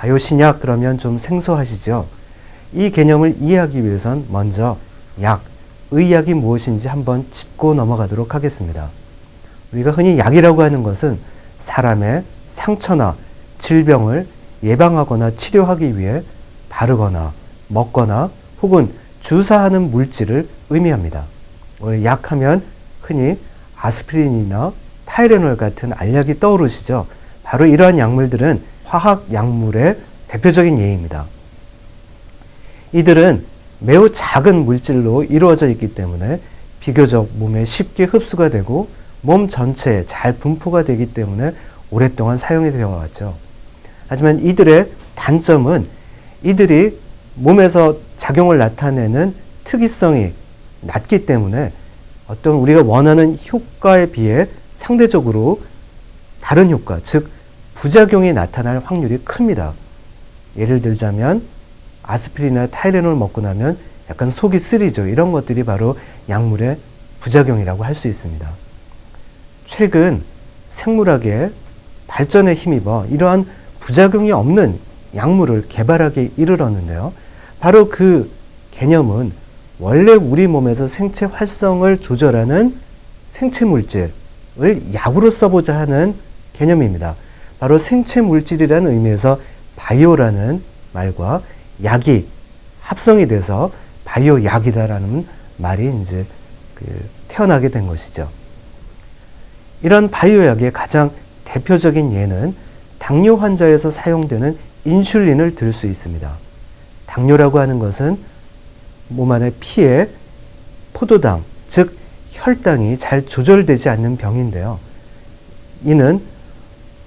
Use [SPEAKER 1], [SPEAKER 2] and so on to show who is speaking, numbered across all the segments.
[SPEAKER 1] 바이오신약 그러면 좀 생소하시죠? 이 개념을 이해하기 위해선 먼저 약, 의약이 무엇인지 한번 짚고 넘어가도록 하겠습니다. 우리가 흔히 약이라고 하는 것은 사람의 상처나 질병을 예방하거나 치료하기 위해 바르거나 먹거나 혹은 주사하는 물질을 의미합니다. 약하면 흔히 아스피린이나 타이레놀 같은 알약이 떠오르시죠? 바로 이러한 약물들은 화학 약물의 대표적인 예입니다. 이들은 매우 작은 물질로 이루어져 있기 때문에 비교적 몸에 쉽게 흡수가 되고 몸 전체에 잘 분포가 되기 때문에 오랫동안 사용이 되어 왔죠. 하지만 이들의 단점은 이들이 몸에서 작용을 나타내는 특이성이 낮기 때문에 어떤 우리가 원하는 효과에 비해 상대적으로 다른 효과, 즉 부작용이 나타날 확률이 큽니다. 예를 들자면 아스피린이나 타이레놀 먹고 나면 약간 속이 쓰리죠. 이런 것들이 바로 약물의 부작용이라고 할 수 있습니다. 최근 생물학의 발전에 힘입어 이러한 부작용이 없는 약물을 개발하기 이르렀는데요. 바로 그 개념은 원래 우리 몸에서 생체 활성을 조절하는 생체 물질을 약으로 써보자 하는 개념입니다. 바로 생체 물질이라는 의미에서 바이오라는 말과 약이 합성이 돼서 바이오 약이다라는 말이 이제 태어나게 된 것이죠. 이런 바이오 약의 가장 대표적인 예는 당뇨 환자에서 사용되는 인슐린을 들 수 있습니다. 당뇨라고 하는 것은 몸 안의 피에 포도당, 즉 혈당이 잘 조절되지 않는 병인데요. 이는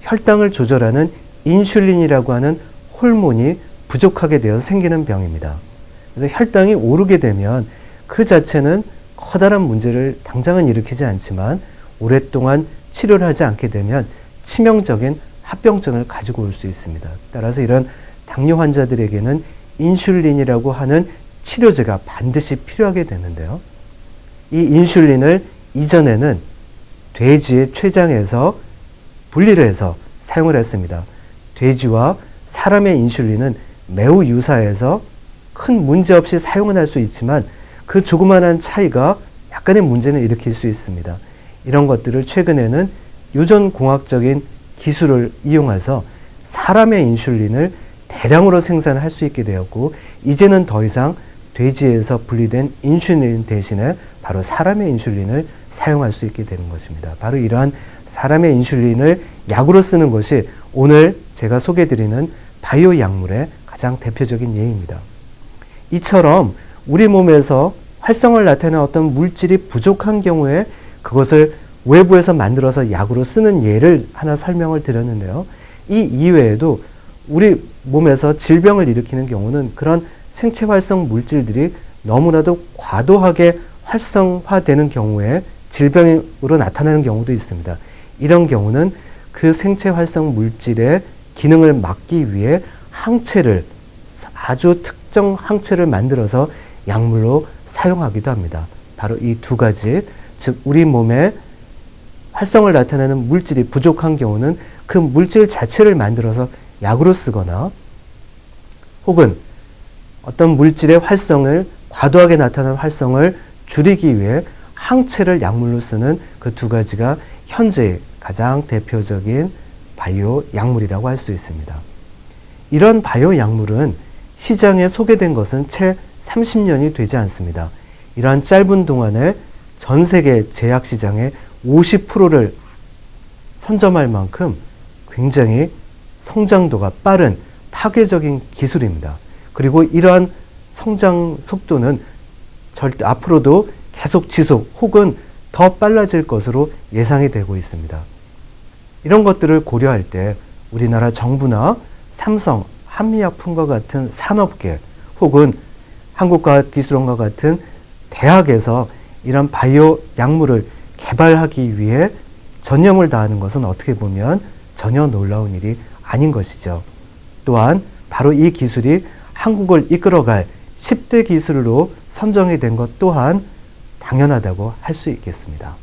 [SPEAKER 1] 혈당을 조절하는 인슐린이라고 하는 호르몬이 부족하게 되어서 생기는 병입니다. 그래서 혈당이 오르게 되면 그 자체는 커다란 문제를 당장은 일으키지 않지만 오랫동안 치료를 하지 않게 되면 치명적인 합병증을 가지고 올 수 있습니다. 따라서 이런 당뇨 환자들에게는 인슐린이라고 하는 치료제가 반드시 필요하게 되는데요. 이 인슐린을 이전에는 돼지의 췌장에서 분리를 해서 사용을 했습니다. 돼지와 사람의 인슐린은 매우 유사해서 큰 문제 없이 사용은 할 수 있지만 그 조그마한 차이가 약간의 문제는 일으킬 수 있습니다. 이런 것들을 최근에는 유전공학적인 기술을 이용해서 사람의 인슐린을 대량으로 생산할 수 있게 되었고 이제는 더 이상 돼지에서 분리된 인슐린 대신에 바로 사람의 인슐린을 사용할 수 있게 되는 것입니다. 바로 이러한 사람의 인슐린을 약으로 쓰는 것이 오늘 제가 소개해드리는 바이오 약물의 가장 대표적인 예입니다. 이처럼 우리 몸에서 활성을 나타내는 어떤 물질이 부족한 경우에 그것을 외부에서 만들어서 약으로 쓰는 예를 하나 설명을 드렸는데요. 이 이외에도 우리 몸에서 질병을 일으키는 경우는 그런 생체 활성 물질들이 너무나도 과도하게 활성화되는 경우에 질병으로 나타나는 경우도 있습니다. 이런 경우는 그 생체 활성 물질의 기능을 막기 위해 항체를 아주 특정 항체를 만들어서 약물로 사용하기도 합니다. 바로 이 두 가지, 즉 우리 몸에 활성을 나타내는 물질이 부족한 경우는 그 물질 자체를 만들어서 약으로 쓰거나 혹은 어떤 물질의 활성을 과도하게 나타나는 활성을 줄이기 위해 항체를 약물로 쓰는 그 두 가지가 현재 가장 대표적인 바이오 약물이라고 할 수 있습니다. 이런 바이오 약물은 시장에 소개된 것은 채 30년이 되지 않습니다. 이러한 짧은 동안에 전 세계 제약 시장의 50%를 선점할 만큼 굉장히 성장도가 빠른 파괴적인 기술입니다. 그리고 이러한 성장 속도는 절대 앞으로도 계속 지속 혹은 더 빨라질 것으로 예상이 되고 있습니다. 이런 것들을 고려할 때 우리나라 정부나 삼성, 한미약품과 같은 산업계 혹은 한국과학기술원과 같은 대학에서 이런 바이오 약물을 개발하기 위해 전념을 다하는 것은 어떻게 보면 전혀 놀라운 일이 아닌 것이죠. 또한 바로 이 기술이 한국을 이끌어갈 10대 기술로 선정이 된 것 또한 당연하다고 할 수 있겠습니다.